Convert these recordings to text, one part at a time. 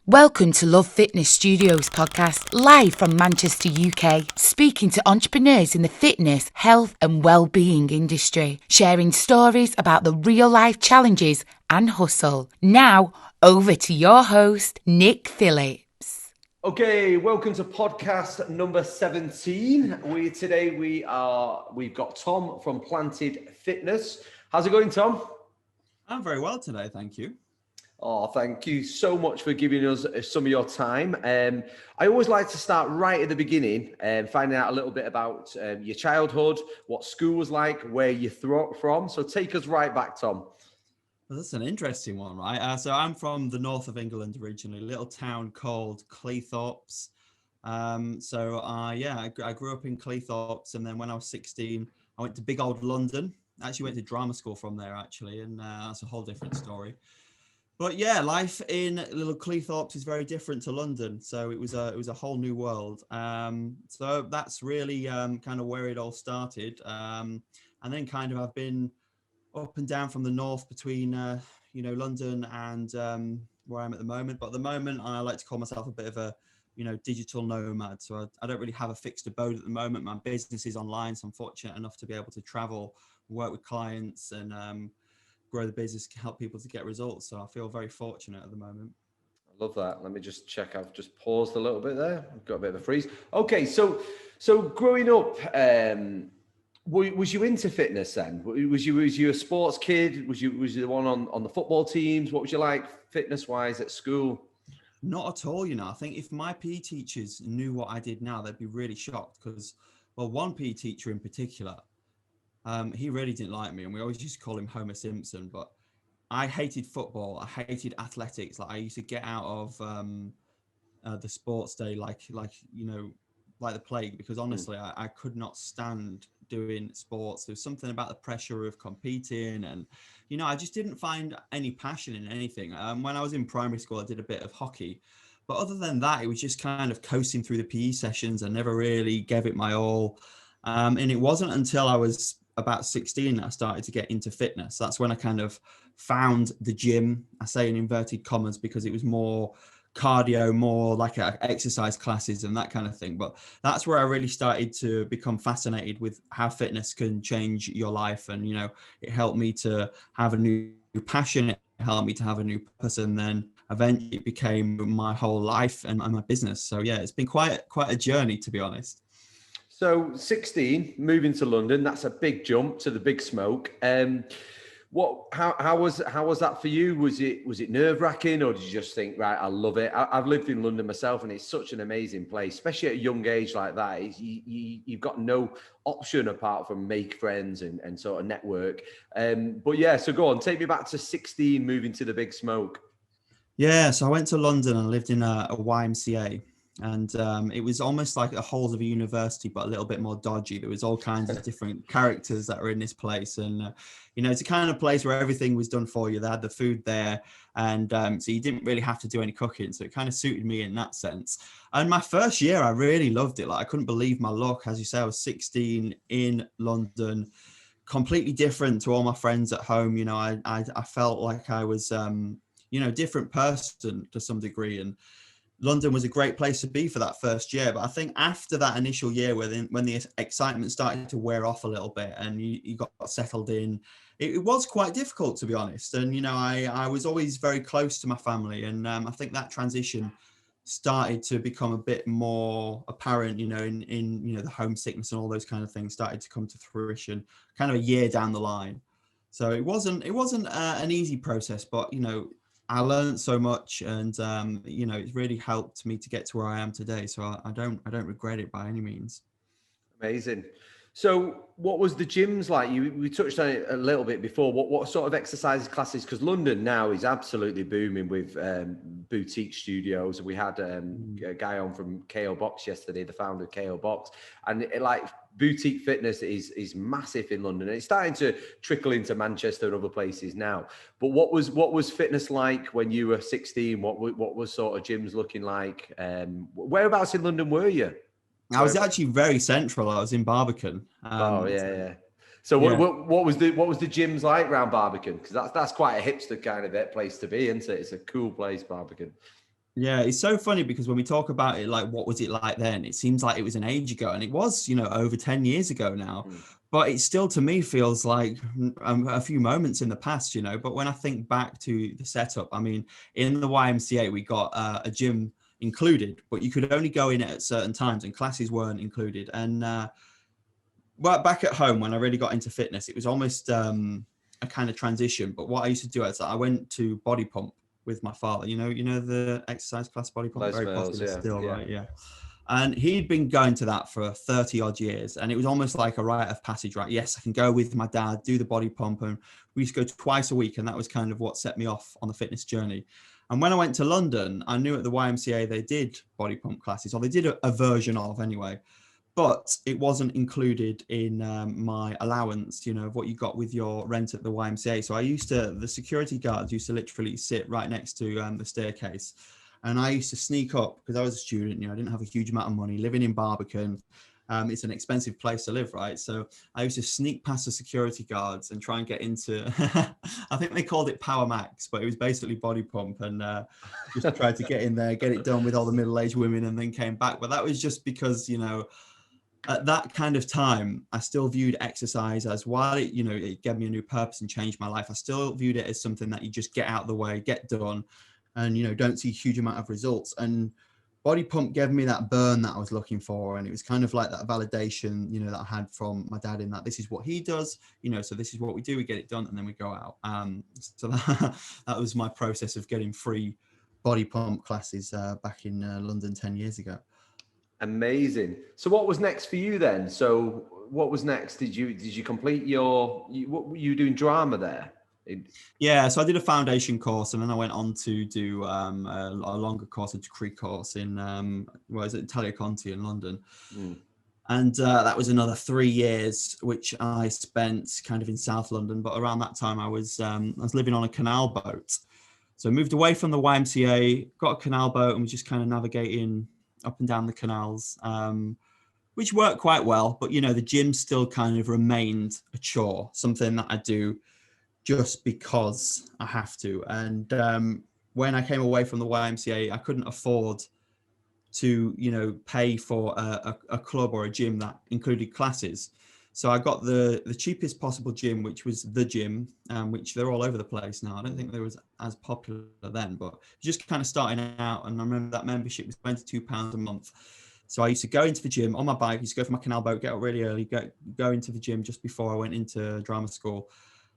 Welcome to LUV Fitness Studios podcast, live from Manchester, UK, speaking to entrepreneurs in the fitness, health and well-being industry, sharing stories about the real-life challenges and hustle. Now, over to your host, Nick Phillips. Okay, welcome to podcast number 17. We've got Tomm from Planted Fitness. How's it going, Tomm? I'm very well today, thank you. Oh, thank you so much for giving us some of your time. I always like to start right at the beginning and finding out a little bit about your childhood, what school was like, where you're from. So take us right back, Tomm. Well, that's an interesting one, right? So I'm from the north of England originally, a little town called Cleethorpes. I grew up in Cleethorpes, and then when I was 16, I went to big old London. I actually went to drama school from there, actually, and that's a whole different story. But yeah, life in little Cleethorpes is very different to London, so it was a whole new world. So that's really kind of where it all started, and then kind of I've been up and down from the north between London and where I'm at the moment. But at the moment, I like to call myself a bit of a digital nomad. So I don't really have a fixed abode at the moment. My business is online, so I'm fortunate enough to be able to travel, work with clients, and grow the business, help people to get results. So I feel very fortunate at the moment. I love that. Let me just check. I've just paused a little bit there. I've got a bit of a freeze. Okay, so growing up, was you into fitness then? Was you a sports kid? Was you the one on the football teams? What was you like fitness wise at school? Not at all. I think if my PE teachers knew what I did now, they'd be really shocked because, well, one PE teacher in particular, he really didn't like me, and we always used to call him Homer Simpson. But I hated football. I hated athletics. Like I used to get out of the sports day like the plague, because honestly, I could not stand doing sports. There was something about the pressure of competing, and I just didn't find any passion in anything. When I was in primary school, I did a bit of hockey, but other than that, it was just kind of coasting through the PE sessions. I never really gave it my all, and it wasn't until I was about 16 that I started to get into fitness. That's when I kind of found the gym. I say in inverted commas because it was more cardio, more like exercise classes and that kind of thing. But that's where I really started to become fascinated with how fitness can change your life. And, it helped me to have a new passion. It helped me to have a new purpose. And then eventually it became my whole life and my business. So yeah, it's been quite a journey, to be honest. So 16, moving to London, that's a big jump to the big smoke. How was that for you? Was it nerve-wracking, or did you just think, right, I love it? I've lived in London myself, and it's such an amazing place, especially at a young age like that. You've got no option apart from make friends and sort of network. But yeah, so go on, take me back to 16, moving to the big smoke. Yeah, so I went to London and lived in a YMCA. And it was almost like the halls of a university, but a little bit more dodgy. There was all kinds of different characters that were in this place. And, it's a kind of place where everything was done for you. They had the food there. And so you didn't really have to do any cooking. So it kind of suited me in that sense. And my first year, I really loved it. Like, I couldn't believe my luck. As you say, I was 16 in London, completely different to all my friends at home. I felt like I was, a different person to some degree. And London was a great place to be for that first year. But I think after that initial year, when the excitement started to wear off a little bit and you got settled in, it was quite difficult, to be honest. And, I was always very close to my family. And I think that transition started to become a bit more apparent, in the homesickness and all those kind of things started to come to fruition kind of a year down the line. So it wasn't an easy process, but, I learned so much, and it's really helped me to get to where I am today. So I don't regret it by any means. Amazing. So what was the gyms like? We touched on it a little bit before. What sort of exercise classes? Because London now is absolutely booming with boutique studios. We had a guy on from KO Box yesterday, the founder of KO Box, and boutique fitness is massive in London, and it's starting to trickle into Manchester and other places now. But what was fitness like when you were 16? What was sort of gyms looking like? Whereabouts in London were you? I was actually very central. I was in Barbican. Yeah. So what was the gyms like around Barbican? Because that's quite a hipster kind of place to be, isn't it? It's a cool place, Barbican. Yeah, it's so funny because when we talk about it, like, what was it like then? It seems like it was an age ago, and it was, over 10 years ago now. But it still, to me, feels like a few moments in the past, But when I think back to the setup, I mean, in the YMCA, we got a gym included, but you could only go in at certain times, and classes weren't included. And well, back at home, when I really got into fitness, it was almost a kind of transition. But what I used to do is I went to body pump with my father. The exercise class body pump, very popular still, right? Yeah. And he'd been going to that for 30 odd years. And it was almost like a rite of passage, right? Yes, I can go with my dad, do the body pump. And we used to go twice a week. And that was kind of what set me off on the fitness journey. And when I went to London, I knew at the YMCA they did body pump classes, or they did a version of anyway. But it wasn't included in my allowance, of what you got with your rent at the YMCA. So the security guards used to literally sit right next to the staircase. And I used to sneak up because I was a student, I didn't have a huge amount of money living in Barbican. It's an expensive place to live, right? So I used to sneak past the security guards and try and get into, I think they called it Power Max, but it was basically body pump, and just tried to get in there, get it done with all the middle-aged women, and then came back. But that was just because, at that kind of time, I still viewed exercise as, while it, it gave me a new purpose and changed my life, I still viewed it as something that you just get out of the way, get done, and, don't see a huge amount of results. And body pump gave me that burn that I was looking for. And it was kind of like that validation, that I had from my dad, in that this is what he does, so this is what we do, we get it done, and then we go out. So that was my process of getting free body pump classes back in London 10 years ago. Amazing. So what was next for you then? So what was next? Did you complete what were you doing, drama there? Yeah, so I did a foundation course, and then I went on to do a longer course, a degree course in Italia Conti in London. And that was another 3 years, which I spent kind of in South London. But around that time, I was living on a canal boat. So I moved away from the YMCA, got a canal boat, and was just kind of navigating up and down the canals, which worked quite well. But, the gym still kind of remained a chore, something that I do just because I have to. And when I came away from the YMCA, I couldn't afford to, pay for a club or a gym that included classes. So I got the cheapest possible gym, which was the gym, which they're all over the place now. I don't think they was as popular then, but just kind of starting out. And I remember that membership was £22 a month. So I used to go into the gym on my bike, used to go for my canal boat, get up really early, go into the gym just before I went into drama school,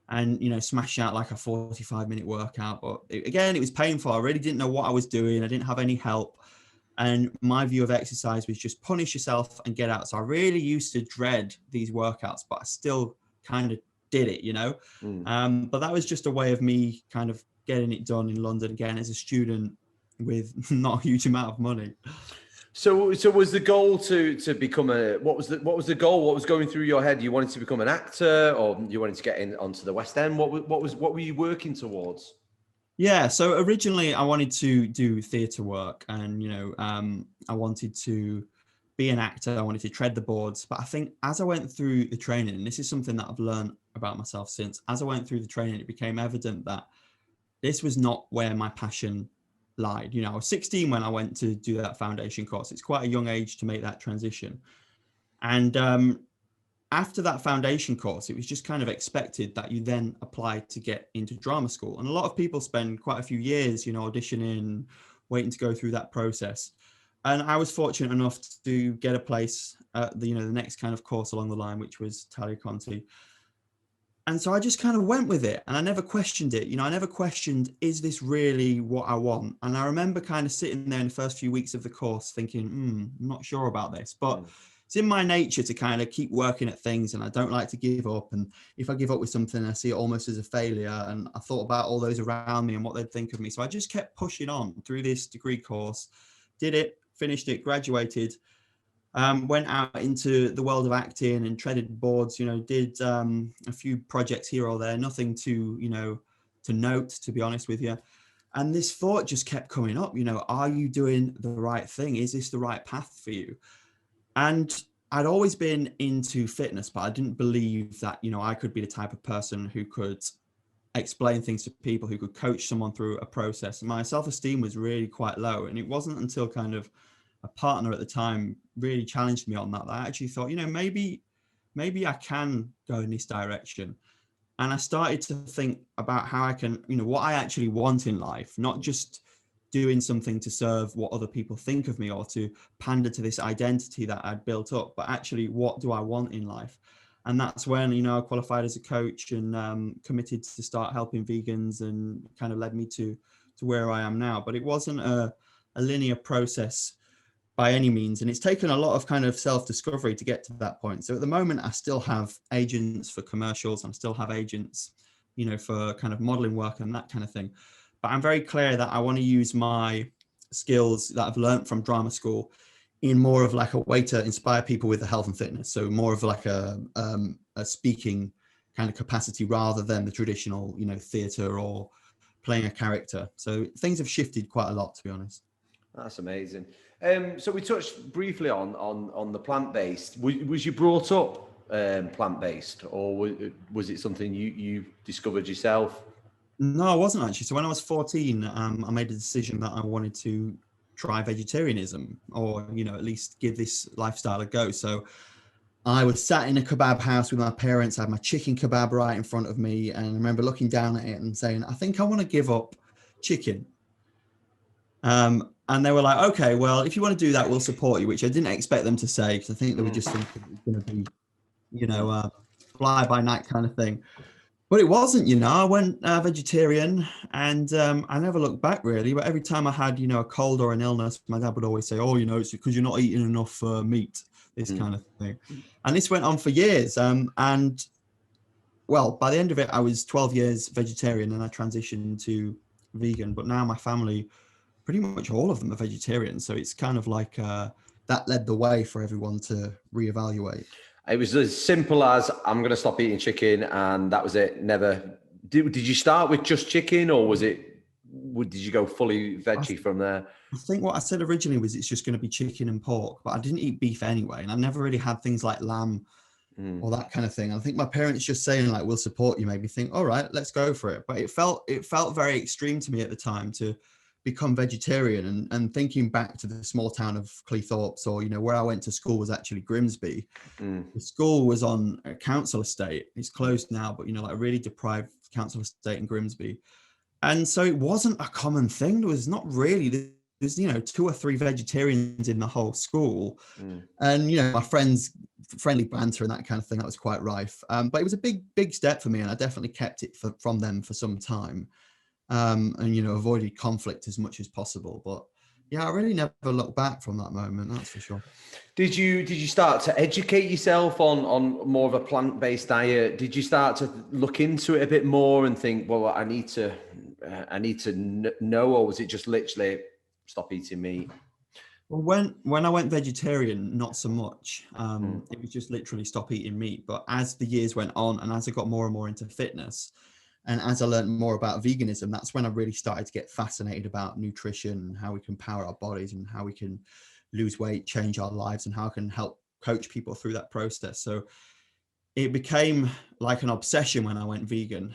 and, smash out like a 45-minute workout. But it was painful. I really didn't know what I was doing. I didn't have any help. And my view of exercise was just punish yourself and get out. So I really used to dread these workouts, but I still kind of did it, But that was just a way of me kind of getting it done in London again as a student with not a huge amount of money. So was the goal to become what was the goal? What was going through your head? You wanted to become an actor, or you wanted to get in onto the West End? What were you working towards? Yeah, so originally I wanted to do theatre work, and I wanted to be an actor. I wanted to tread the boards. But I think as I went through the training, and this is something that I've learned about myself since, as I went through the training, it became evident that this was not where my passion lied. I was 16 when I went to do that foundation course. It's quite a young age to make that transition. And after that foundation course, it was just kind of expected that you then apply to get into drama school. And a lot of people spend quite a few years, auditioning, waiting to go through that process. And I was fortunate enough to get a place at the next kind of course along the line, which was Italia Conti. And so I just kind of went with it, and I never questioned it. I never questioned, is this really what I want? And I remember kind of sitting there in the first few weeks of the course thinking, I'm not sure about this, but it's in my nature to kind of keep working at things, and I don't like to give up. And if I give up with something, I see it almost as a failure. And I thought about all those around me and what they'd think of me. So I just kept pushing on through this degree course, did it, finished it, graduated. Went out into the world of acting and treaded boards, did a few projects here or there, nothing to note, to be honest with you. And this thought just kept coming up, are you doing the right thing? Is this the right path for you? And I'd always been into fitness, but I didn't believe that, I could be the type of person who could explain things to people, who could coach someone through a process. My self-esteem was really quite low. And it wasn't until kind of a partner at the time really challenged me on that I actually thought, maybe I can go in this direction. And I started to think about how I can, what I actually want in life, not just doing something to serve what other people think of me or to pander to this identity that I'd built up, but actually, what do I want in life? And that's when, I qualified as a coach and committed to start helping vegans, and kind of led me to where I am now. But it wasn't a linear process by any means. And it's taken a lot of kind of self-discovery to get to that point. So at the moment, I still have agents for commercials. I still have agents, for kind of modeling work and that kind of thing. But I'm very clear that I want to use my skills that I've learned from drama school in more of like a way to inspire people with the health and fitness. So more of like a speaking kind of capacity rather than the traditional, theatre or playing a character. So things have shifted quite a lot, to be honest. That's amazing. So we touched briefly on the plant-based. Was you brought up plant-based, or was it something you discovered yourself? No, I wasn't actually. So when I was 14, I made a decision that I wanted to try vegetarianism, or at least give this lifestyle a go. So I was sat in a kebab house with my parents. I had my chicken kebab right in front of me, and I remember looking down at it and saying, "I think I want to give up chicken." And they were like, "Okay, well, if you want to do that, we'll support you," which I didn't expect them to say, because I think they were just thinking it was going to be, fly by night kind of thing. But it wasn't, I went vegetarian, and I never looked back really. But every time I had, a cold or an illness, my dad would always say, "Oh, it's because you're not eating enough meat," this kind of thing. And this went on for years. And well, by the end of it, I was 12 years vegetarian, and I transitioned to vegan. But now my family, pretty much all of them, are vegetarians. So it's kind of like that led the way for everyone to reevaluate. It was as simple as, I'm going to stop eating chicken, and that was it. Never. Did you start with just chicken, or did you go fully veggie from there? I think what I said originally was it's just going to be chicken and pork, but I didn't eat beef anyway. And I never really had things like lamb or that kind of thing. I think my parents just saying like, "We'll support you," made me think, all right, let's go for it. But it felt very extreme to me at the time to become vegetarian, and thinking back to the small town of Cleethorpes, or where I went to school was actually Grimsby. The school was on a council estate. It's closed now, but like a really deprived council estate in Grimsby. And so it wasn't a common thing. There was not really, there's 2 or 3 vegetarians in the whole school. And my friends, friendly banter and that kind of thing, that was quite rife. But it was a big step for me, and I definitely kept it from them for some time. And avoided conflict as much as possible. But yeah, I really never looked back from that moment, that's for sure. Did you start to educate yourself on more of a plant-based diet? Did you start to look into it a bit more and think, well, I need to know, or was it just literally stop eating meat? Well, when I went vegetarian, not so much. It was just literally stop eating meat. But as the years went on, and as I got more and more into fitness, and as I learned more about veganism, that's when I really started to get fascinated about nutrition and how we can power our bodies and how we can lose weight, change our lives, and how I can help coach people through that process. So it became like an obsession when I went vegan.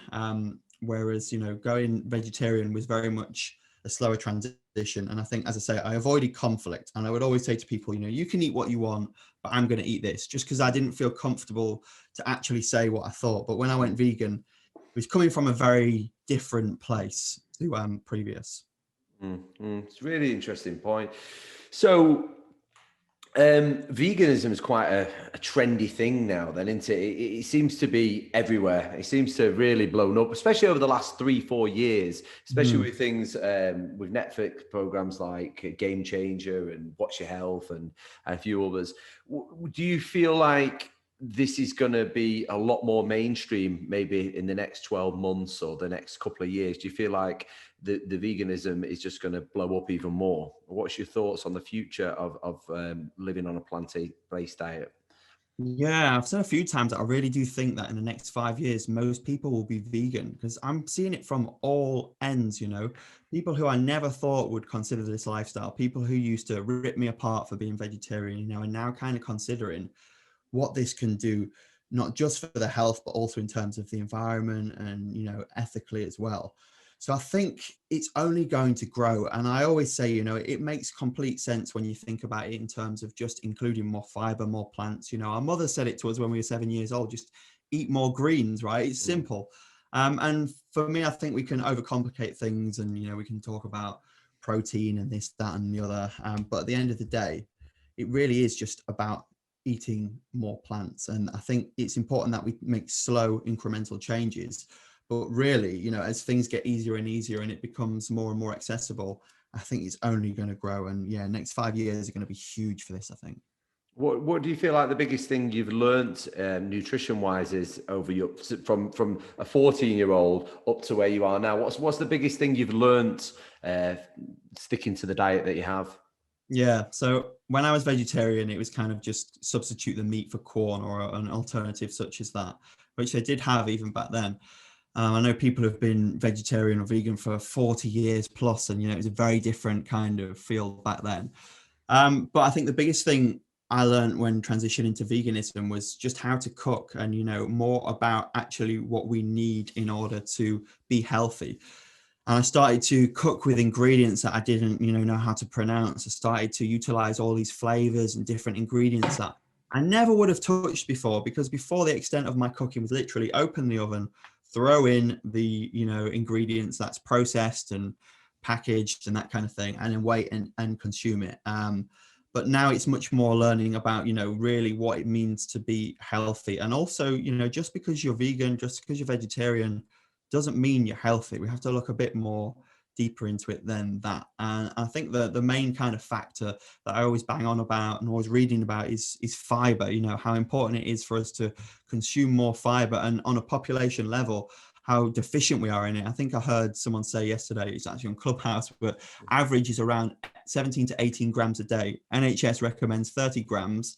Whereas, going vegetarian was very much a slower transition. And I think, as I say, I avoided conflict. And I would always say to people, you can eat what you want, but I'm going to eat this, just because I didn't feel comfortable to actually say what I thought. But when I went vegan, it was coming from a very different place to previous. It's a really interesting point. So veganism is quite a trendy thing now then, isn't it? It seems to be everywhere. It seems to have really blown up, especially over the last 3-4 years, especially with things with Netflix programs like Game Changer and Watch Your Health and a few others. Do you feel like this is going to be a lot more mainstream maybe in the next 12 months or the next couple of years? Do you feel like the veganism is just going to blow up even more? What's your thoughts on the future of living on a plant-based diet? Yeah, I've said a few times that I really do think that in the next 5 years, most people will be vegan, because I'm seeing it from all ends, people who I never thought would consider this lifestyle, people who used to rip me apart for being vegetarian, are now kind of considering what this can do not just for the health, but also in terms of the environment and, ethically as well. So I think it's only going to grow. And I always say, it makes complete sense when you think about it in terms of just including more fiber, more plants. Our mother said it to us when we were 7 years old, just eat more greens, right? It's simple. And for me, I think we can overcomplicate things, and, we can talk about protein and this, that, and the other. But at the end of the day, it really is just about eating more plants. And I think it's important that we make slow incremental changes. But really, as things get easier and easier and it becomes more and more accessible, I think it's only going to grow. And next 5 years are going to be huge for this, I think. What do you feel like the biggest thing you've learnt nutrition wise is over your from a 14-year-old up to where you are now? What's the biggest thing you've learnt sticking to the diet that you have? Yeah, so when I was vegetarian, it was kind of just substitute the meat for corn or an alternative such as that, which they did have even back then. I know people have been vegetarian or vegan for 40 years plus, and it was a very different kind of feel back then. But I think the biggest thing I learned when transitioning to veganism was just how to cook, and more about actually what we need in order to be healthy. And I started to cook with ingredients that I didn't know how to pronounce. I started to utilize all these flavors and different ingredients that I never would have touched before, because before the extent of my cooking was literally open the oven, throw in the ingredients that's processed and packaged and that kind of thing, and then wait and consume it. But now it's much more learning about really what it means to be healthy. And also just because you're vegan, just because you're vegetarian, doesn't mean you're healthy. We have to look a bit more deeper into it than that. And I think the main kind of factor that I always bang on about and always reading about is fiber. How important it is for us to consume more fiber, and on a population level, how deficient we are in it. I think I heard someone say yesterday, it's actually on Clubhouse, but average is around 17 to 18 grams a day. NHS recommends 30 grams,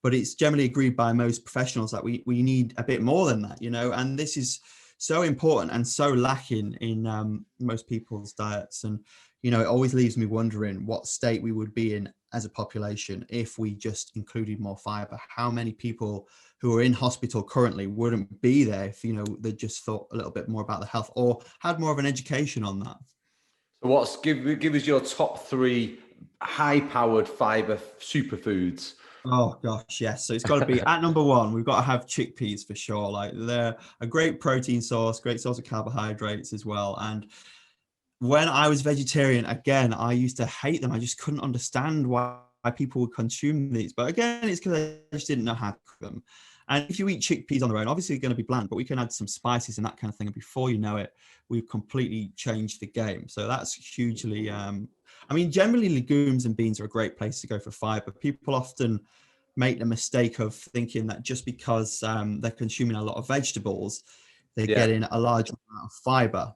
but it's generally agreed by most professionals that we need a bit more than that, and this is so important and so lacking in most people's diets. And, it always leaves me wondering what state we would be in as a population if we just included more fiber. How many people who are in hospital currently wouldn't be there if, they just thought a little bit more about the health or had more of an education on that? So give us your top 3 high-powered fiber superfoods. Oh gosh, yes. So it's got to be at number 1. We've got to have chickpeas for sure. Like, they're a great protein source, great source of carbohydrates as well. And when I was vegetarian, again, I used to hate them. I just couldn't understand why people would consume these. But again, it's because I just didn't know how to cook them. And if you eat chickpeas on their own, obviously they're going to be bland, but we can add some spices and that kind of thing. And before you know it, we've completely changed the game. So that's hugely, generally legumes and beans are a great place to go for fiber. People often make the mistake of thinking that just because they're consuming a lot of vegetables, they're getting a large amount of fiber.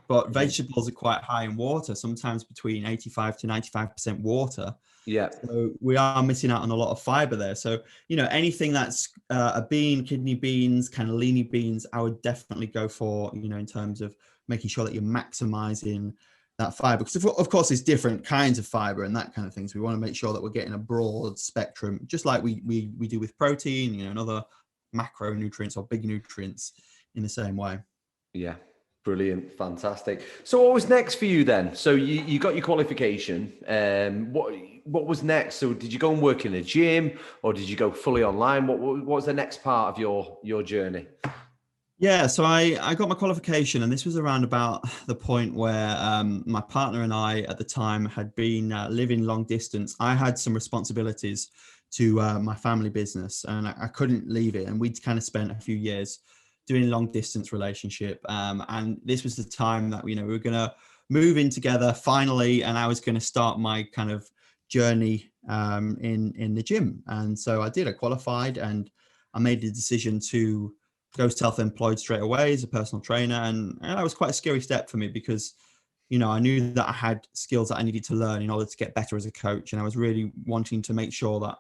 But vegetables are quite high in water, sometimes between 85 to 95% water. Yeah. So we are missing out on a lot of fiber there. So, anything that's a bean, kidney beans, kind of leany beans, I would definitely go for, in terms of making sure that you're maximizing that fiber. Because of course, there's different kinds of fiber and that kind of thing. So we want to make sure that we're getting a broad spectrum, just like we do with protein, and other macronutrients or big nutrients in the same way. Yeah. Brilliant. Fantastic. So what was next for you then? So you got your qualification. What was next? So did you go and work in a gym, or did you go fully online? What was the next part of your journey? Yeah, so I got my qualification, and this was around about the point where my partner and I at the time had been living long distance. I had some responsibilities to my family business, and I couldn't leave it. And we'd kind of spent a few years doing long distance relationship. And this was the time that, we were going to move in together finally. And I was going to start my kind of journey in the gym. And so I did, I qualified, and I made the decision to go self-employed straight away as a personal trainer. And that was quite a scary step for me because, I knew that I had skills that I needed to learn in order to get better as a coach. And I was really wanting to make sure that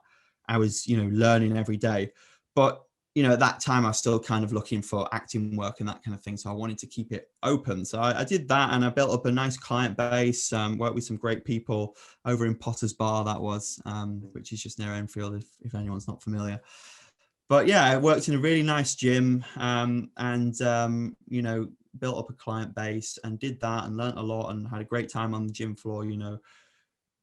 I was, learning every day. But at that time, I was still kind of looking for acting work and that kind of thing. So I wanted to keep it open. So I did that, and I built up a nice client base, worked with some great people over in Potter's Bar, that was, which is just near Enfield, if anyone's not familiar. But yeah, I worked in a really nice gym, and you know, built up a client base and did that and learnt a lot and had a great time on the gym floor, you know,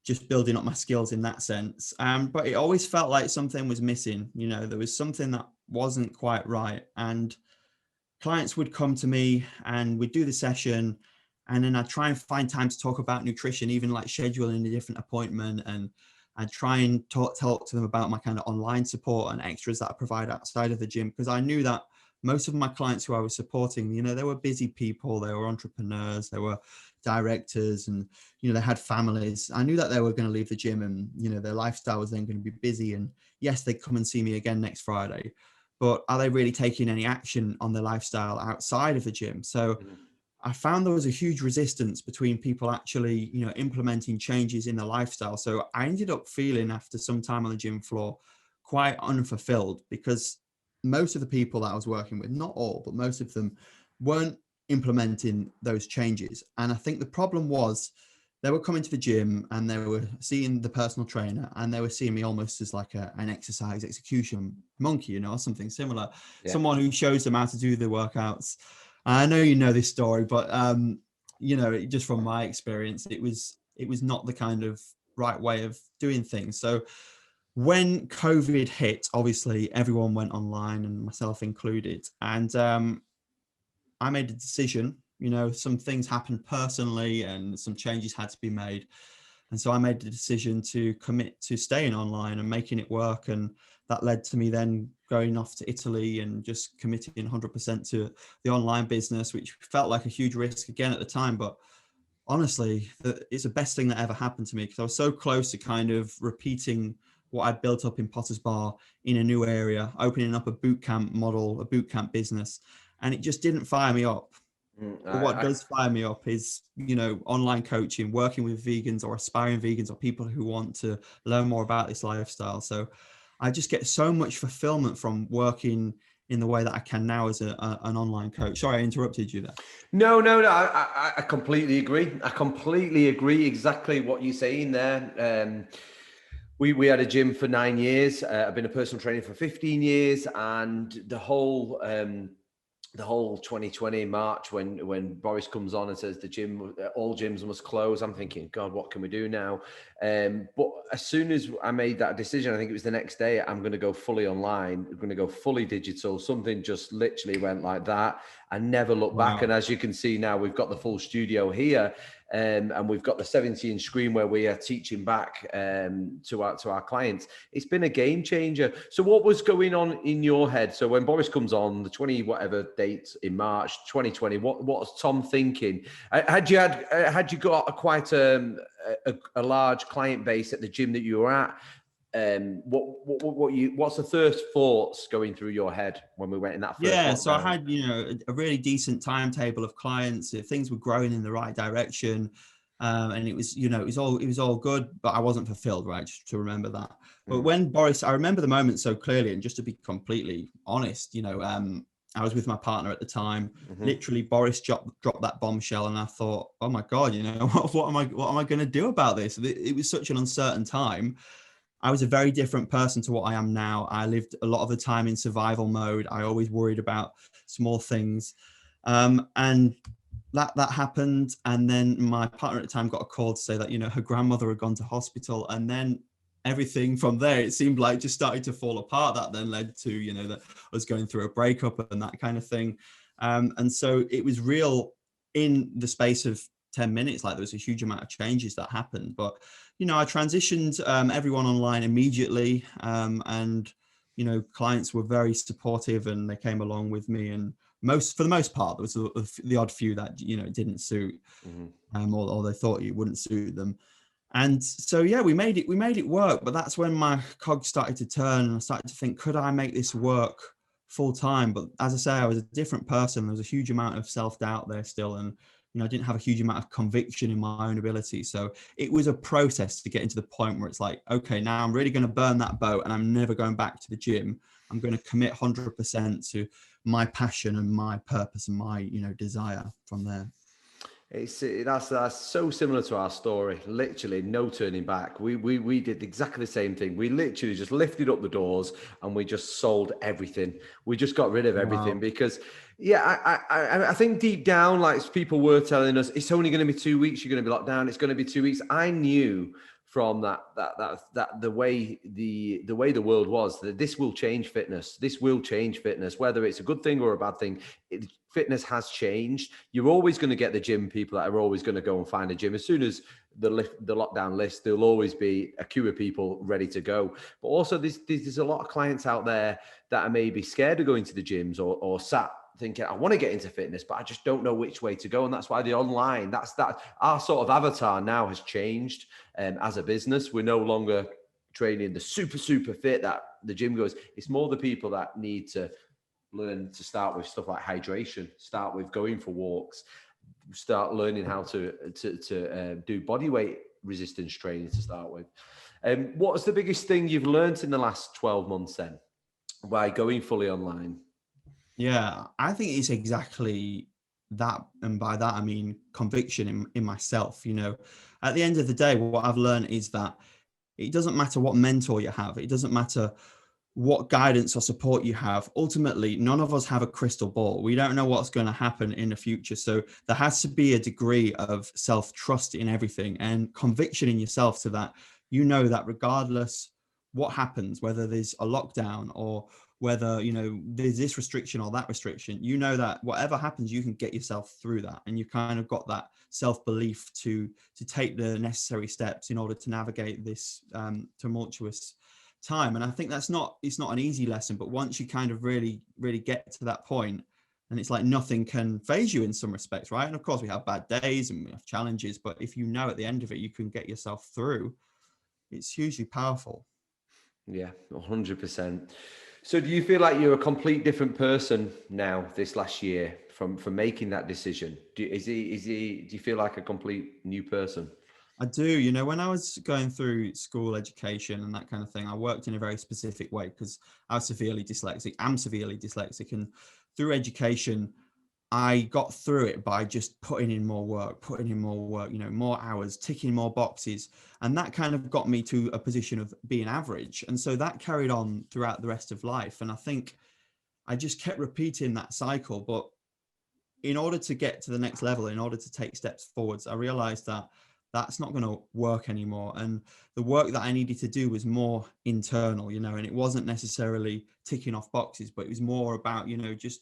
just building up my skills in that sense. But it always felt like something was missing. You know, there was something that wasn't quite right. And clients would come to me and we'd do the session, and then I'd try and find time to talk about nutrition, even like scheduling a different appointment. And I'd try and talk to them about my kind of online support and extras that I provide outside of the gym, because I knew that most of my clients who I was supporting, you know, they were busy people, they were entrepreneurs, they were directors, and, you know, they had families. I knew that they were going to leave the gym and, you know, their lifestyle was then going to be busy. And yes, they'd come and see me again next Friday, but are they really taking any action on their lifestyle outside of the gym? So I found there was a huge resistance between people actually, you know, implementing changes in their lifestyle. So I ended up feeling after some time on the gym floor quite unfulfilled, because most of the people that I was working with, not all, but most of them, weren't implementing those changes. And I think the problem was they were coming to the gym and they were seeing the personal trainer and they were seeing me almost as like an exercise execution monkey, you know, something similar, someone who shows them how to do the workouts. I know you know this story, but you know, just from my experience, it was not the kind of right way of doing things. So when COVID hit, obviously everyone went online, and myself included. And I made a decision. You know, some things happened personally, and some changes had to be made. And so I made the decision to commit to staying online and making it work. And that led to me then going off to Italy and just committing 100% to the online business, which felt like a huge risk again at the time. But honestly, it's the best thing that ever happened to me, because I was so close to kind of repeating what I'd built up in Potter's Bar in a new area, opening up a boot camp model, a boot camp business. And it just didn't fire me up. But what does fire me up is, you know, online coaching, working with vegans or aspiring vegans or people who want to learn more about this lifestyle. So I just get so much fulfillment from working in the way that I can now as an online coach. Sorry, I interrupted you there. No. I completely agree. I completely agree exactly what you're saying there. We had a gym for 9 years. I've been a personal trainer for 15 years, and the whole 2020 March, when Boris comes on and says all gyms must close, I'm thinking, God, what can we do now? But as soon as I made that decision, I think it was the next day, I'm going to go fully online, I'm going to go fully digital. Something just literally went like that. I never looked back. And as you can see now, we've got the full studio here. And we've got the 70-inch screen where we are teaching back to our clients. It's been a game changer. So what was going on in your head? So when Boris comes on the 20 whatever date in March 2020, what was Tomm thinking? Had you got quite a large client base at the gym that you were at? What's the first thoughts going through your head when we went in that first lockdown? So I had, you know, a really decent timetable of clients. If things were growing in the right direction, and it was, you know, it was all good, but I wasn't fulfilled, right? Just to remember that. But when Boris, I remember the moment so clearly, and just to be completely honest, you know, I was with my partner at the time. Literally, Boris dropped that bombshell, and I thought, oh my God, you know, what am I going to do about this? It was such an uncertain time. I was a very different person to what I am now. I lived a lot of the time in survival mode. I always worried about small things. And that happened. And then my partner at the time got a call to say that, you know, her grandmother had gone to hospital. And then everything from there, it seemed like just started to fall apart. That then led to, you know, that I was going through a breakup and that kind of thing. And so it was real in the space of 10 minutes. Like there was a huge amount of changes that happened. But you know, I transitioned everyone online immediately, and you know, clients were very supportive and they came along with me. And for the most part, there was the odd few that, you know, it didn't suit, or they thought it wouldn't suit them. And so yeah, we made it work. But that's when my cogs started to turn, and I started to think, could I make this work full time? But as I say, I was a different person. There was a huge amount of self-doubt there still, and you know, I didn't have a huge amount of conviction in my own ability. So it was a process to get into the point where it's like, okay, now I'm really going to burn that boat and I'm never going back to the gym. I'm going to commit 100% to my passion and my purpose and my, you know, desire from there. That's so similar to our story. Literally, no turning back. We did exactly the same thing. We literally just lifted up the doors and we just sold everything. We just got rid of everything because, I think deep down, like people were telling us, it's only going to be 2 weeks. You're going to be locked down. It's going to be 2 weeks. I knew from that the way the world was, that this will change fitness. This will change fitness, whether it's a good thing or a bad thing. Fitness has changed. You're always going to get the gym people that are always going to go and find a gym. As soon as the lockdown lifts, there'll always be a queue of people ready to go. But also there's a lot of clients out there that are maybe scared of going to the gyms or sat thinking, I want to get into fitness, but I just don't know which way to go. And that's why the online, that our sort of avatar now has changed. As a business, we're no longer training the super fit that the gym goes. It's more the people that need to learn to start with stuff like hydration, start with going for walks, start learning how to do body weight resistance training to start with. What's the biggest thing you've learned in the last 12 months then by going fully online? Yeah, I think it's exactly that. And by that, I mean conviction in myself. At the end of the day, what I've learned is that it doesn't matter what mentor you have. It doesn't matter what guidance or support you have. Ultimately, none of us have a crystal ball. We don't know what's going to happen in the future. So there has to be a degree of self-trust in everything and conviction in yourself, so that that regardless what happens, whether there's a lockdown or whether, there's this restriction or that restriction, that whatever happens, you can get yourself through that. And you kind of got that self-belief to take the necessary steps in order to navigate this tumultuous time. And I think it's not an easy lesson, but once you kind of really get to that point, and it's like nothing can phase you in some respects, right? And of course we have bad days and we have challenges, but if at the end of it you can get yourself through, it's hugely powerful. Yeah, 100%. So do you feel like you're a complete different person now this last year from making that decision? Do you feel like a complete new person? I do. When I was going through school education and that kind of thing, I worked in a very specific way because I'm severely dyslexic. And through education, I got through it by just putting in more work, more hours, ticking more boxes. And that kind of got me to a position of being average. And so that carried on throughout the rest of life. And I think I just kept repeating that cycle. But in order to get to the next level, in order to take steps forwards, I realized that that's not going to work anymore. And the work that I needed to do was more internal, and it wasn't necessarily ticking off boxes, but it was more about, just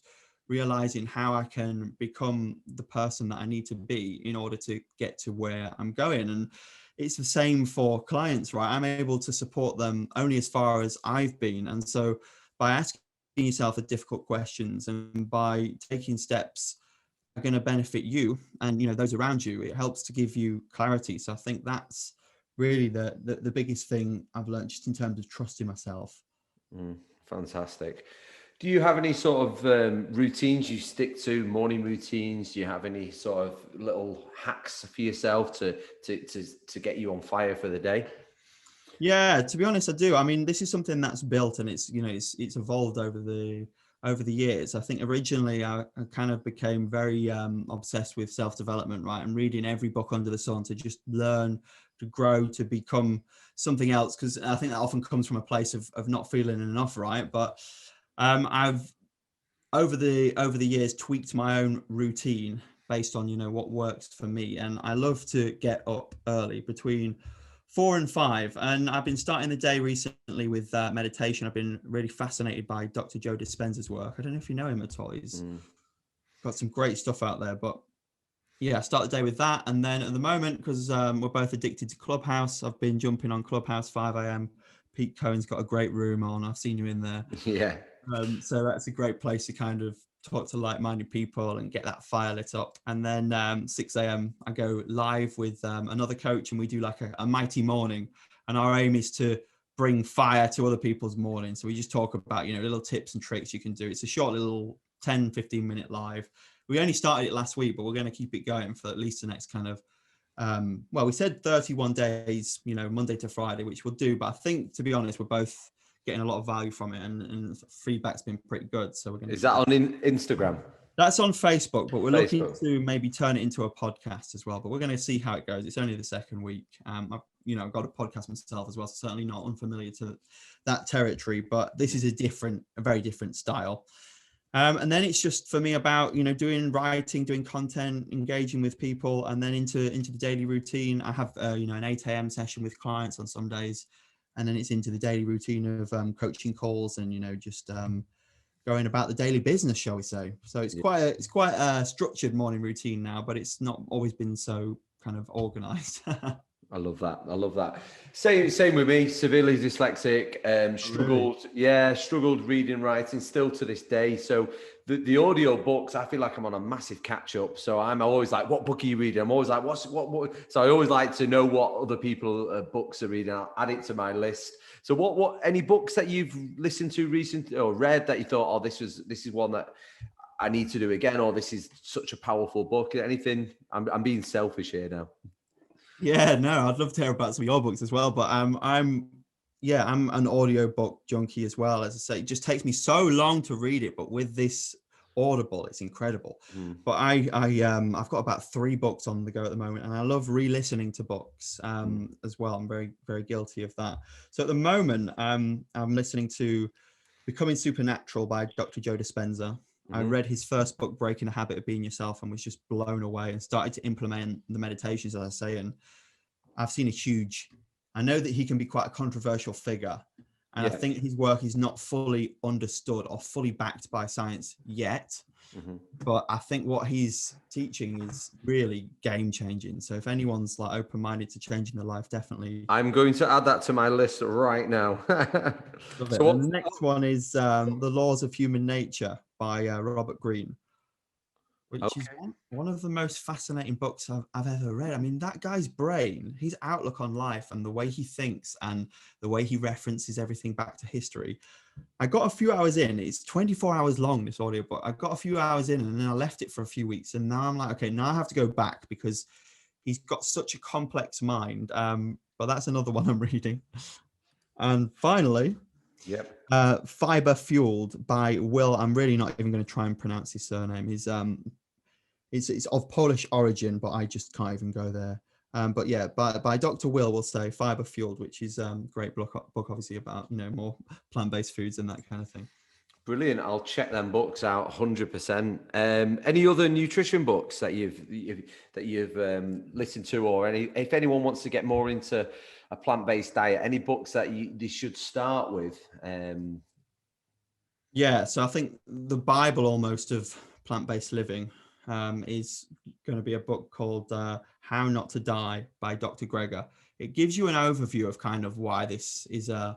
realizing how I can become the person that I need to be in order to get to where I'm going. And it's the same for clients, right? I'm able to support them only as far as I've been. And so by asking yourself the difficult questions and by taking steps are going to benefit you and those around you, it helps to give you clarity. So I think that's really the biggest thing I've learned, just in terms of trusting myself. Fantastic. Do you have any sort of routines you stick to, morning routines? Do you have any sort of little hacks for yourself to get you on fire for the day? Yeah, to be honest, I do. I mean, this is something that's built and it's evolved over the years. I think originally I kind of became very obsessed with self-development, right? And reading every book under the sun to just learn, to grow, to become something else. Because I think that often comes from a place of not feeling enough, right? But I've over the years tweaked my own routine based on what works for me. And I love to get up early, between 4 and 5. And I've been starting the day recently with meditation. I've been really fascinated by Dr. Joe Dispenza's work. I don't know if you know him at all. He's got some great stuff out there. But yeah, I start the day with that. And then at the moment, because we're both addicted to Clubhouse, I've been jumping on Clubhouse 5 a.m. Pete Cohen's got a great room on. I've seen you in there. Yeah. So that's a great place to kind of talk to like-minded people and get that fire lit up. And then 6 a.m. I go live with another coach, and we do like a mighty morning. And our aim is to bring fire to other people's morning. So we just talk about, little tips and tricks you can do. It's a short little 10, 15 minute live. We only started it last week, but we're going to keep it going for at least the next kind of, we said 31 days, Monday to Friday, which we'll do. But I think, to be honest, we're both getting a lot of value from it, and feedback's been pretty good. So we're going to. Is that on Instagram? That's on Facebook, but we're looking Facebook. to maybe turn it into a podcast as well. But we're going to see how it goes. It's only the second week. I've got a podcast myself as well, so certainly not unfamiliar to that territory. But this is a very different style. And then it's just for me about doing writing, doing content, engaging with people, and then into the daily routine. I have an 8 a.m. session with clients on some days, and then it's into the daily routine of coaching calls and just going about the daily business, shall we say. So it's quite a structured morning routine now, but it's not always been so kind of organized. I love that. Same with me, severely dyslexic, struggled reading, writing still to this day. So the audio books, I feel like I'm on a massive catch up. So I'm always like, what book are you reading? I'm always like, what? So I always like to know what other people books are reading. I'll add it to my list. So what any books that you've listened to recently or read that you thought, oh, this is one that I need to do again, or this is such a powerful book? Anything? I'm being selfish here now. Yeah, no, I'd love to hear about some of your books as well. But I'm an audiobook junkie as well. As I say, it just takes me so long to read it, but with this Audible, it's incredible. But I've got about 3 books on the go at the moment, and I love re-listening to books as well. I'm very, very guilty of that. So at the moment, I'm listening to Becoming Supernatural by Dr. Joe Dispenza. I read his first book, Breaking the Habit of Being Yourself, and was just blown away and started to implement the meditations, as I say. And I've seen I know that he can be quite a controversial figure. And I think his work is not fully understood or fully backed by science yet. But I think what he's teaching is really game changing. So if anyone's like open-minded to changing their life, definitely. I'm going to add that to my list right now. So the next one is The Laws of Human Nature by Robert Greene, which is one of the most fascinating books I've ever read. I mean, that guy's brain, his outlook on life and the way he thinks and the way he references everything back to history. I got a few hours in. It's 24 hours long, this audiobook. I got a few hours in and then I left it for a few weeks. And now I'm like, okay, now I have to go back because he's got such a complex mind. But that's another one I'm reading. And finally, Fiber Fueled by Will. I'm really not even going to try and pronounce his surname. It's of Polish origin, but I just can't even go there. But yeah, by Dr. Will say Fiber Fueled, which is a great book obviously about more plant-based foods and that kind of thing. Brilliant. I'll check them books out 100%. Any other nutrition books that you've listened to, or if anyone wants to get more into a plant-based diet, any books that they should start with? Yeah, so I think the Bible almost of plant-based living is going to be a book called How Not to Die by Dr. Greger. It gives you an overview of kind of why this is a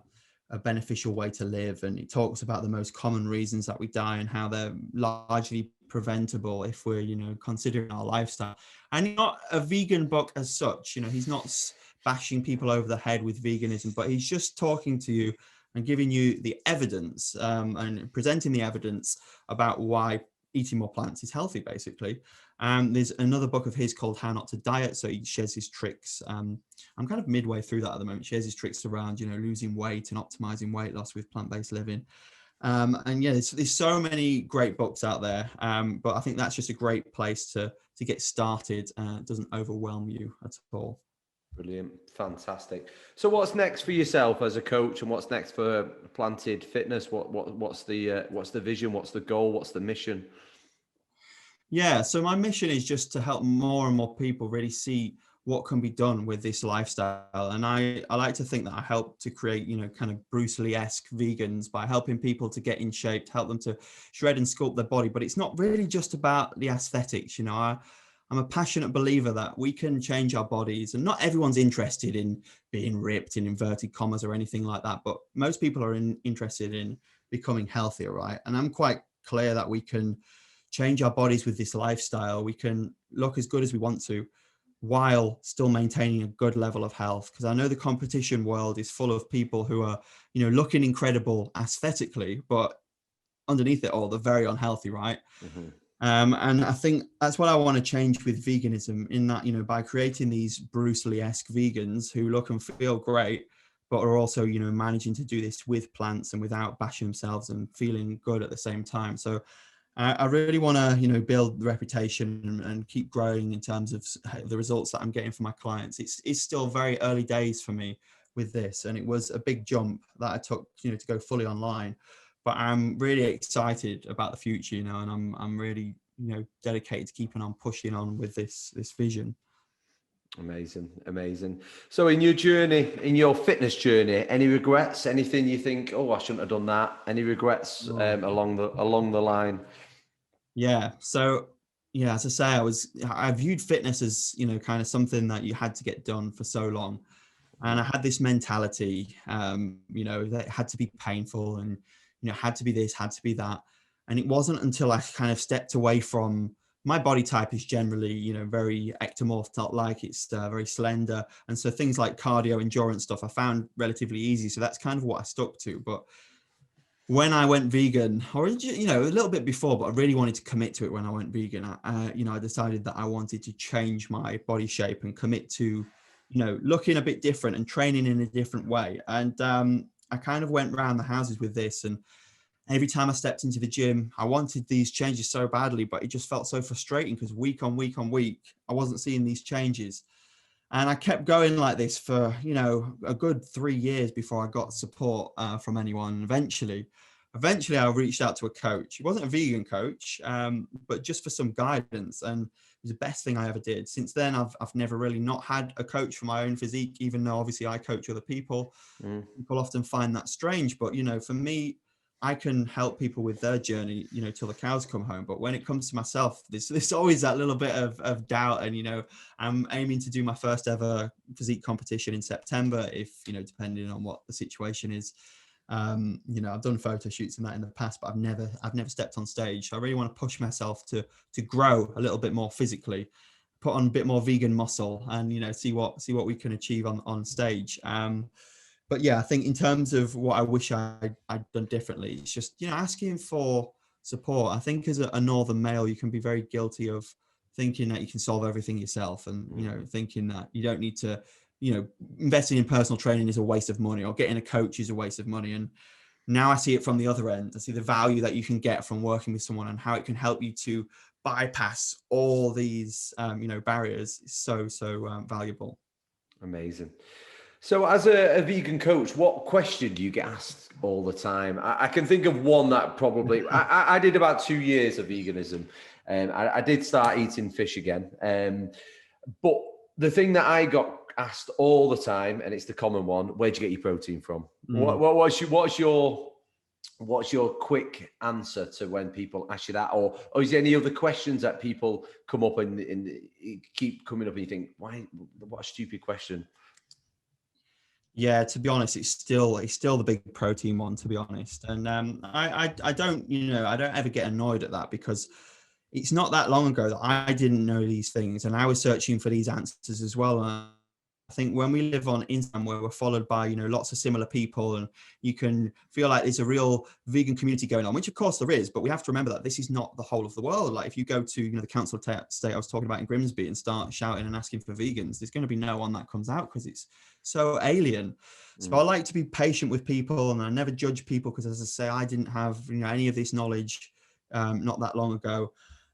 beneficial way to live, and it talks about the most common reasons that we die and how they're largely preventable if we're considering our lifestyle. And not a vegan book as such, he's not bashing people over the head with veganism, but he's just talking to you and giving you the evidence and presenting the evidence about why eating more plants is healthy, basically. There's another book of his called How Not to Diet. So he shares his tricks. I'm kind of midway through that at the moment. Shares his tricks around, losing weight and optimizing weight loss with plant-based living. And yeah, there's so many great books out there. But I think that's just a great place to get started. It doesn't overwhelm you at all. Brilliant. Fantastic. So what's next for yourself as a coach, and what's next for Planted Fitness? What's the vision? What's the goal? What's the mission? Yeah, so my mission is just to help more and more people really see what can be done with this lifestyle. And I like to think that I help to create, kind of Bruce Lee-esque vegans by helping people to get in shape, to help them to shred and sculpt their body. But it's not really just about the aesthetics. I'm a passionate believer that we can change our bodies, and not everyone's interested in being ripped in inverted commas or anything like that. But most people are interested in becoming healthier, right? And I'm quite clear that we can change our bodies with this lifestyle. We can look as good as we want to while still maintaining a good level of health. Because I know the competition world is full of people who are, looking incredible aesthetically, but underneath it all, they're very unhealthy, right? Mm-hmm. And I think that's what I want to change with veganism, in that, by creating these Bruce Lee-esque vegans who look and feel great, but are also, managing to do this with plants and without bashing themselves and feeling good at the same time. So I really want to, build the reputation and keep growing in terms of the results that I'm getting from my clients. It's still very early days for me with this, and it was a big jump that I took, to go fully online. But I'm really excited about the future, and I'm really, dedicated to keeping on pushing on with this vision. Amazing. So in your journey, in your fitness journey, any regrets? Anything you think, oh, I shouldn't have done that? Any regrets along the line? Yeah. So yeah, as I say, I viewed fitness as, kind of something that you had to get done for so long. And I had this mentality, that it had to be painful and, had to be this, had to be that. And it wasn't until I kind of stepped away from, my body type is generally, very ectomorph, not like it's very slender. And so things like cardio endurance stuff I found relatively easy. So that's kind of what I stuck to. But when I went vegan, or, a little bit before, but I really wanted to commit to it when I went vegan, I decided that I wanted to change my body shape and commit to, looking a bit different and training in a different way. And I kind of went around the houses with this, and every time I stepped into the gym, I wanted these changes so badly, but it just felt so frustrating because week on week on week, I wasn't seeing these changes. And I kept going like this for, a good 3 years before I got support from anyone. Eventually, I reached out to a coach. He wasn't a vegan coach, but just for some guidance. And it was the best thing I ever did. Since then, I've never really not had a coach for my own physique, even though obviously I coach other people. People often find that strange, but, for me, I can help people with their journey, till the cows come home. But when it comes to myself, there's always that little bit of doubt. And, I'm aiming to do my first ever physique competition in September, if, depending on what the situation is. I've done photo shoots and that in the past, but I've never stepped on stage. So I really want to push myself to grow a little bit more physically, put on a bit more vegan muscle, and, see what we can achieve on stage. But yeah, I think in terms of what I wish I'd done differently, it's just, asking for support. I think as a northern male, you can be very guilty of thinking that you can solve everything yourself, and, thinking that you don't need to, investing in personal training is a waste of money, or getting a coach is a waste of money. And now I see it from the other end. I see the value that you can get from working with someone and how it can help you to bypass all these, barriers. Is so valuable. Amazing. So as a vegan coach, what question do you get asked all the time? I can think of one that probably, I did about 2 years of veganism, and I did start eating fish again. But the thing that I got asked all the time, and it's the common one, where'd you get your protein from? What's your quick answer to when people ask you that? Or is there any other questions that people come up and keep coming up and you think, why, what a stupid question? Yeah, to be honest, it's still the big protein one, to be honest. And I don't, I don't ever get annoyed at that, because it's not that long ago that I didn't know these things, and I was searching for these answers as well. And I think when we live on Instagram, where we're followed by, lots of similar people, and you can feel like there's a real vegan community going on, which of course there is, but we have to remember that this is not the whole of the world. Like if you go to, the Council of State I was talking about in Grimsby and start shouting and asking for vegans, there's going to be no one that comes out, because it's so alien. So I like to be patient with people, and I never judge people, because as I say, I didn't have, any of this knowledge not that long ago.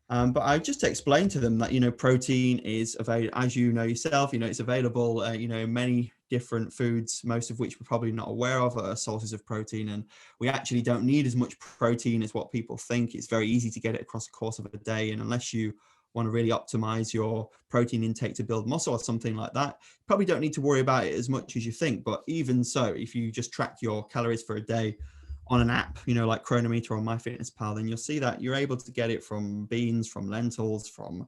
But I just explained to them that, protein is available, as you know yourself, it's available, in many different foods, most of which we're probably not aware of are sources of protein. And we actually don't need as much protein as what people think. It's very easy to get it across the course of a day. And unless you want to really optimize your protein intake to build muscle or something like that, you probably don't need to worry about it as much as you think. But even so, if you just track your calories for a day on an app, like Chronometer or MyFitnessPal, then you'll see that you're able to get it from beans, from lentils, from,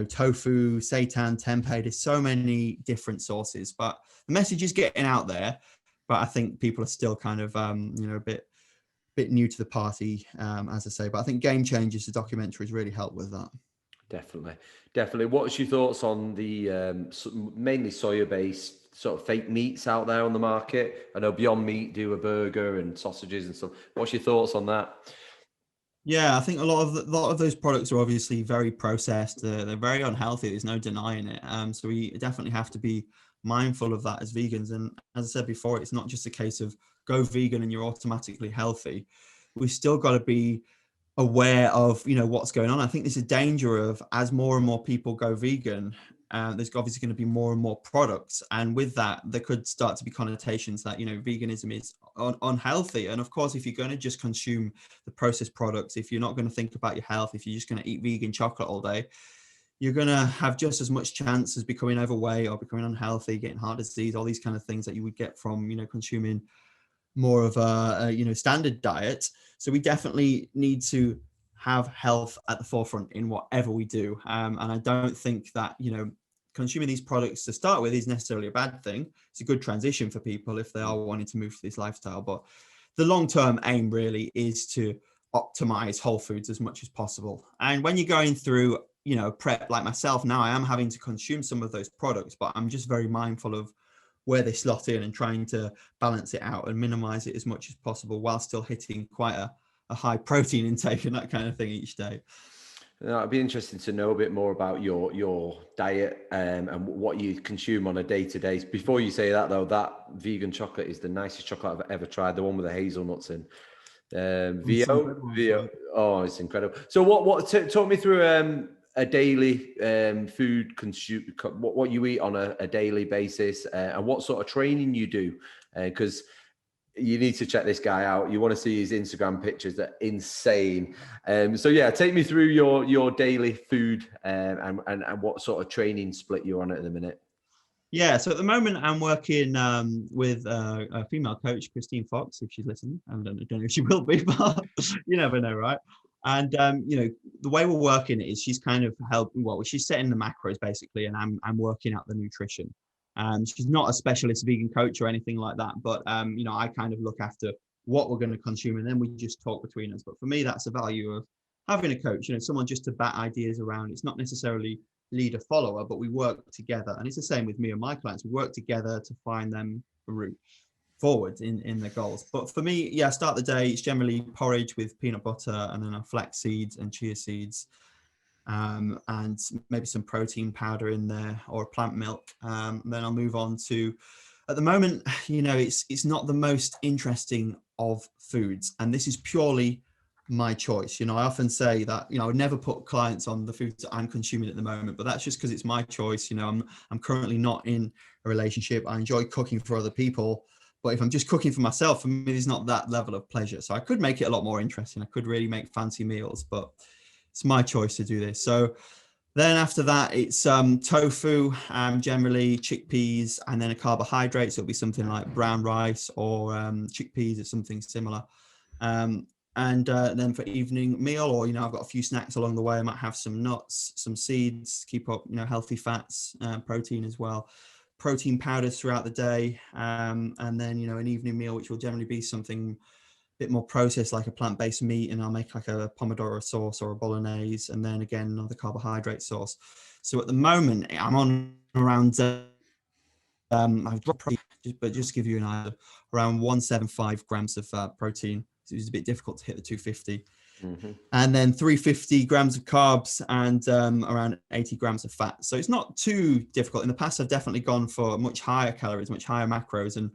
tofu, seitan, tempeh. There's so many different sources, but the message is getting out there. But I think people are still kind of, a bit new to the party, as I say. But I think Game Changers, the documentary, has really helped with that. Definitely. What's your thoughts on the mainly soya-based sort of fake meats out there on the market? I know Beyond Meat do a burger and sausages and stuff. What's your thoughts on that? Yeah, I think a lot of those products are obviously very processed. They're very unhealthy. There's no denying it. So we definitely have to be mindful of that as vegans. And as I said before, it's not just a case of go vegan and you're automatically healthy. We've still got to be aware of, what's going on. I think there's a danger of, as more and more people go vegan, there's obviously going to be more and more products, and with that there could start to be connotations that veganism is unhealthy. And of course, if you're going to just consume the processed products, if you're not going to think about your health, if you're just going to eat vegan chocolate all day, you're going to have just as much chance as becoming overweight or becoming unhealthy, getting heart disease, all these kind of things that you would get from consuming more of a standard diet. So we definitely need to have health at the forefront in whatever we do. And I don't think that, consuming these products to start with is necessarily a bad thing. It's a good transition for people if they are wanting to move to this lifestyle. But the long-term aim really is to optimize whole foods as much as possible. And when you're going through, prep like myself now, I am having to consume some of those products, but I'm just very mindful of where they slot in and trying to balance it out and minimize it as much as possible while still hitting quite a high protein intake and that kind of thing each day. It'd be interesting to know a bit more about your diet and what you consume on a day-to-day. Before you say that, though, that vegan chocolate is the nicest chocolate I've ever tried, the one with the hazelnuts in. VO. Oh, it's incredible. So talk me through a daily food consume, what you eat on a daily basis, and what sort of training you do, because you need to check this guy out. You want to see his Instagram pictures; they're insane. So yeah, take me through your daily food and what sort of training split you're on at the minute. Yeah, so at the moment I'm working with a female coach, Christine Fox, if she's listening. I don't know if she will be, but you never know, right? And the way we're working is she's kind of she's setting the macros basically, and I'm working out the nutrition. She's not a specialist vegan coach or anything like that, but I kind of look after what we're going to consume, and then we just talk between us. But for me, that's the value of having a coach, someone just to bat ideas around. It's not necessarily leader follower, but we work together. And it's the same with me and my clients. We work together to find them a route forward in their goals. But for me, I start the day, it's generally porridge with peanut butter and then flax seeds and chia seeds, and maybe some protein powder in there or a plant milk. Then I'll move on to, at the moment, it's not the most interesting of foods, and this is purely my choice. I often say that I would never put clients on the foods that I'm consuming at the moment, but that's just because it's my choice. I'm currently not in a relationship. I enjoy cooking for other people, but if I'm just cooking for myself, for me there's not that level of pleasure. So I could make it a lot more interesting. I could really make fancy meals, but it's my choice to do this. So then after that, it's tofu, generally chickpeas, and then a carbohydrate. So it'll be something like brown rice or chickpeas or something similar. And then for evening meal, or I've got a few snacks along the way. I might have some nuts, some seeds, keep up healthy fats, protein as well, protein powders throughout the day, and then an evening meal, which will generally be something a bit more processed, like a plant-based meat, and I'll make like a pomodoro sauce or a bolognese, and then again another carbohydrate sauce. So at the moment, I'm on around I've dropped, but just to give you an idea, around 175 grams of protein. So it was a bit difficult to hit the 250. Mm-hmm. And then 350 grams of carbs and around 80 grams of fat. So it's not too difficult. In the past, I've definitely gone for much higher calories, much higher macros, and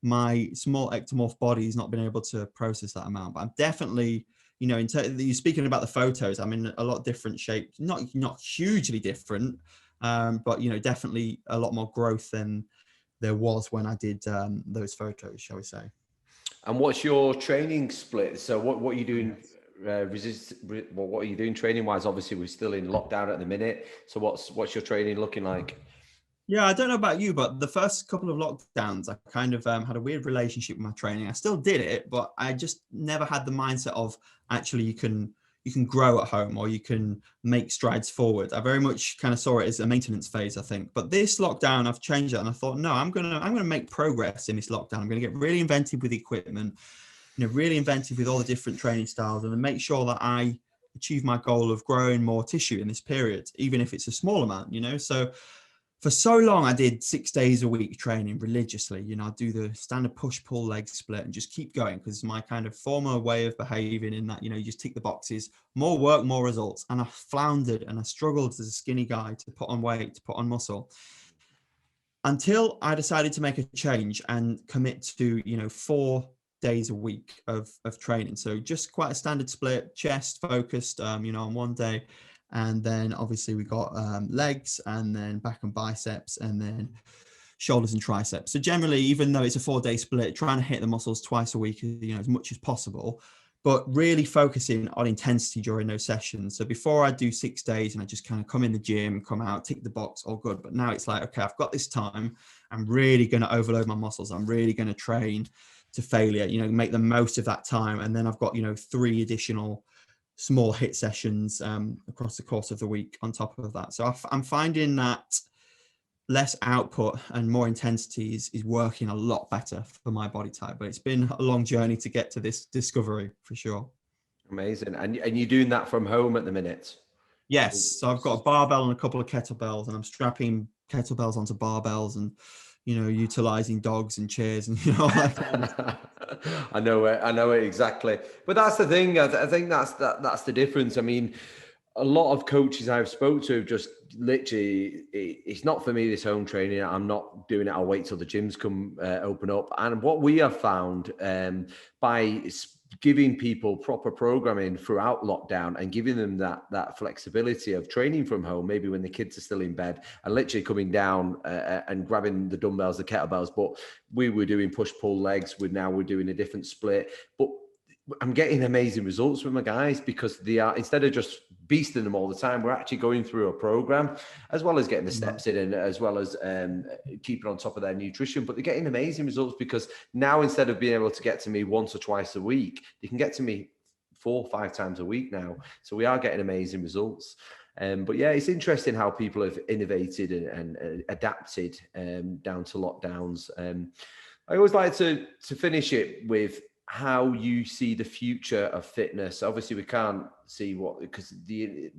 my small ectomorph body has not been able to process that amount. But I'm definitely, you're speaking about the photos, I'm in a lot different shape, not hugely different, but definitely a lot more growth than there was when I did those photos, shall we say. And what's your training split? So what are you doing? What are you doing training wise? Obviously, we're still in lockdown at the minute. So what's your training looking like? Yeah, I don't know about you, but the first couple of lockdowns, I kind of had a weird relationship with my training. I still did it, but I just never had the mindset of actually you can grow at home or you can make strides forward. I very much kind of saw it as a maintenance phase, I think. But this lockdown, I've changed it, and I thought, no, I'm gonna make progress in this lockdown. I'm gonna get really inventive with the equipment, really inventive with all the different training styles, and then make sure that I achieve my goal of growing more tissue in this period, even if it's a small amount. So for so long, I did 6 days a week training religiously. I'd do the standard push-pull leg split and just keep going, because my kind of former way of behaving in that, you just tick the boxes, more work, more results. And I floundered and I struggled as a skinny guy to put on weight, to put on muscle, until I decided to make a change and commit to, 4 days a week of training. So just quite a standard split, chest focused, on one day. And then obviously we got legs, and then back and biceps, and then shoulders and triceps. So generally, even though it's a 4-day split, trying to hit the muscles twice a week, as much as possible, but really focusing on intensity during those sessions. So before I do 6 days and I just kind of come in the gym, come out, tick the box, all good. But now it's like, okay, I've got this time. I'm really going to overload my muscles. I'm really going to train to failure, make the most of that time. And then I've got, 3 additional small hit sessions across the course of the week on top of that. So I'm finding that less output and more intensity is working a lot better for my body type. But it's been a long journey to get to this discovery, for sure. Amazing. And you're doing that from home at the minute? Yes. So I've got a barbell and a couple of kettlebells, and I'm strapping kettlebells onto barbells and, utilizing dogs and chairs and, all that kind of stuff. I know it exactly. But that's the thing. I think that's the difference. I mean, a lot of coaches I've spoke to have just literally, it's not for me, this home training. I'm not doing it. I'll wait till the gyms come open up. And what we have found by giving people proper programming throughout lockdown and giving them that flexibility of training from home, maybe when the kids are still in bed, and literally coming down and grabbing the dumbbells, the kettlebells. But we were doing push-pull legs. We're doing a different split. But I'm getting amazing results with my guys because they are, instead of just beasting them all the time, we're actually going through a program, as well as getting the steps in, and as well as keeping on top of their nutrition. But they're getting amazing results because now, instead of being able to get to me once or twice a week, they can get to me 4 or 5 times a week now. So we are getting amazing results. But yeah, it's interesting how people have innovated and adapted down to lockdowns. I always like to finish it with how you see the future of fitness. Obviously, we can't see because the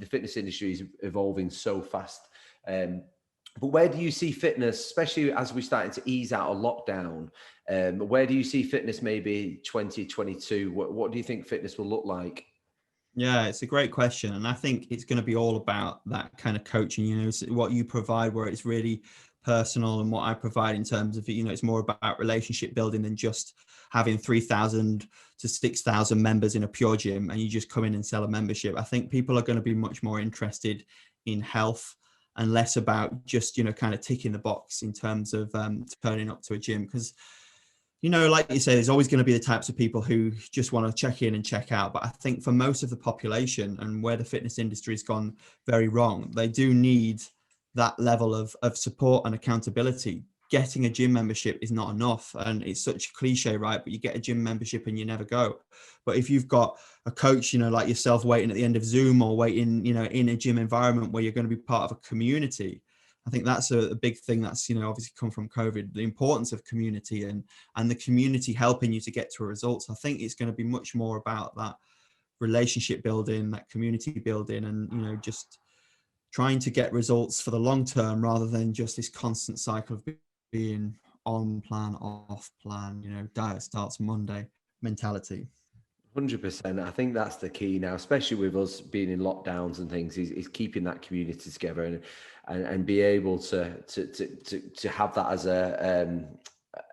fitness industry is evolving so fast. But where do you see fitness, especially as we're starting to ease out of lockdown? Where do you see fitness maybe 2022? What do you think fitness will look like? Yeah, it's a great question. And I think it's going to be all about that kind of coaching, what you provide, where it's really personal, and what I provide in terms of, it's more about relationship building than just having 3,000 to 6,000 members in a pure gym and you just come in and sell a membership. I think people are going to be much more interested in health and less about just, kind of ticking the box in terms of turning up to a gym. Because, like you say, there's always going to be the types of people who just want to check in and check out. But I think for most of the population, and where the fitness industry has gone very wrong, they do need that level of support and accountability. Getting a gym membership is not enough. And it's such a cliche, right? But you get a gym membership and you never go. But if you've got a coach, like yourself, waiting at the end of Zoom, or waiting, in a gym environment where you're going to be part of a community, I think that's a big thing that's, obviously come from COVID, the importance of community and the community helping you to get to a result. So I think it's going to be much more about that relationship building, that community building, and, just trying to get results for the long term rather than just this constant cycle of being on plan, off plan, diet starts Monday mentality. 100%. I think that's the key now, especially with us being in lockdowns and things, is keeping that community together and be able to have that as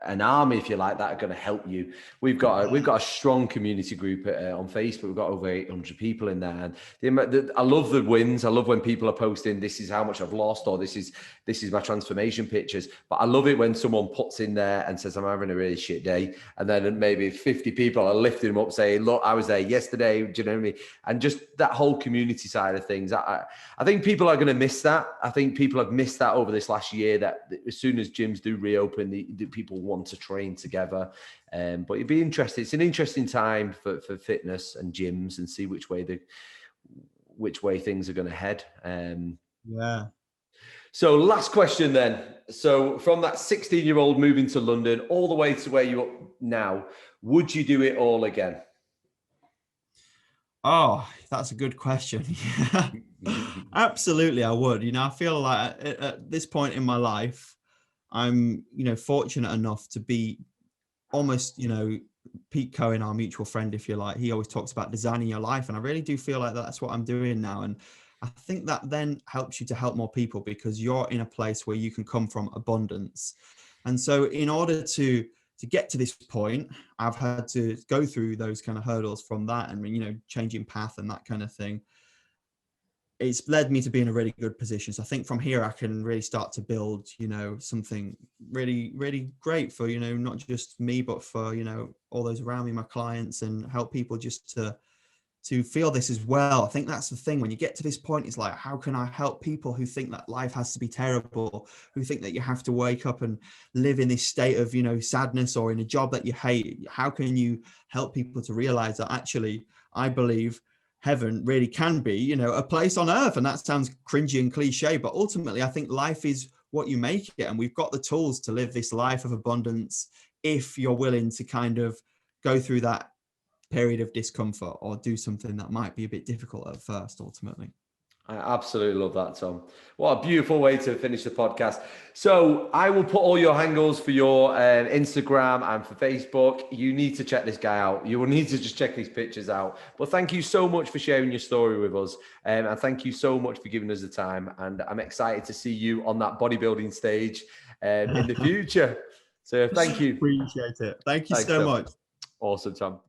an army, if you like, that are going to help you. We've got a strong community group on Facebook. We've got over 800 people in there, and I love the wins. I love when people are posting, this is how much I've lost, or this is my transformation pictures. But I love it when someone puts in there and says, I'm having a really shit day, and then maybe 50 people are lifting them up saying, look, I was there yesterday. Do you know what I mean? And just that whole community side of things, I think people are going to miss that. I think people have missed that over this last year, that as soon as gyms do reopen, the people want to train together. But it'd be interesting. It's an interesting time for fitness and gyms, and see which way things are going to head. Yeah. So last question then. So from that 16-year-old moving to London all the way to where you are now, would you do it all again? Oh, that's a good question. Yeah. Absolutely, I would. I feel like at this point in my life, I'm, fortunate enough to be almost, Pete Cohen, our mutual friend, if you like, he always talks about designing your life. And I really do feel like that's what I'm doing now. And I think that then helps you to help more people, because you're in a place where you can come from abundance. And so in order to to get to this point, I've had to go through those kind of hurdles from that, and, you know, changing path and that kind of thing. It's led me to be in a really good position. So I think from here, I can really start to build, you know, something really, really great for, you know, not just me, but for, you know, all those around me, my clients, and help people just to feel this as well. I think that's the thing. When you get to this point, it's like, how can I help people who think that life has to be terrible, who think that you have to wake up and live in this state of, you know, sadness, or in a job that you hate? How can you help people to realize that actually, I believe heaven really can be, you know, a place on earth? And that sounds cringy and cliche, but ultimately I think life is what you make it. And we've got the tools to live this life of abundance if you're willing to kind of go through that period of discomfort, or do something that might be a bit difficult at first, ultimately. I absolutely love that, Tomm. What a beautiful way to finish the podcast. So I will put all your handles for your Instagram and for Facebook. You need to check this guy out. You will need to just check these pictures out. But thank you so much for sharing your story with us. And thank you so much for giving us the time. And I'm excited to see you on that bodybuilding stage in the future. So thank you. Appreciate it. Thank you so much. Awesome, Tomm.